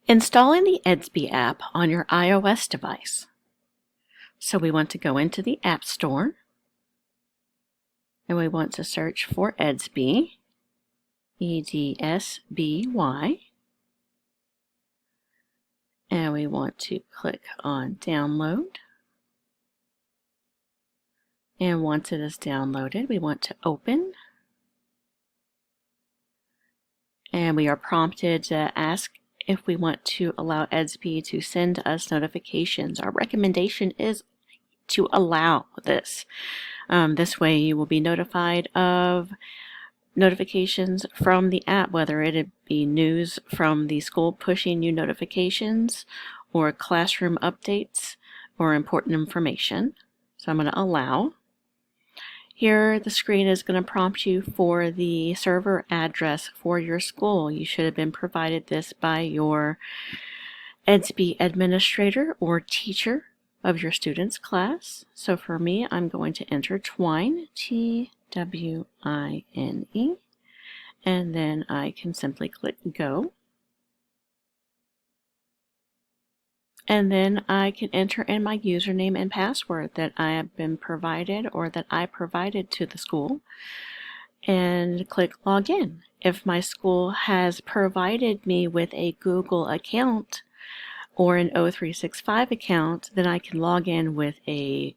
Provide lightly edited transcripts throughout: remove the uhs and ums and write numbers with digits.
Installing the Edsby app on your iOS device. So we want to go into the App Store and we want to search for Edsby, Edsby, and we want to click on Download. And once it is downloaded, we want to open. And we are prompted to ask if we want to allow Edsby to send us notifications. Our recommendation is to allow this. This way you will be notified of notifications from the app, whether it be news from the school pushing you notifications or classroom updates or important information. So I'm going to allow. Here the screen is going to prompt you for the server address for your school. You should have been provided this by your Edsby administrator or teacher of your student's class. So for me, I'm going to enter Twine, Twine, and then I can simply click Go. And then I can enter in my username and password that I have been provided or that I provided to the school and click Login. If my school has provided me with a Google account or an O365 account, then I can log in with a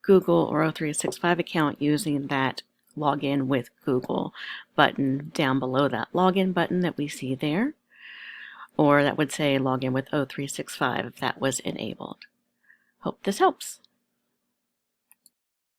Google or O365 account using that Login with Google button down below that login button that we see there. Or that would say login with O365 if that was enabled. Hope this helps.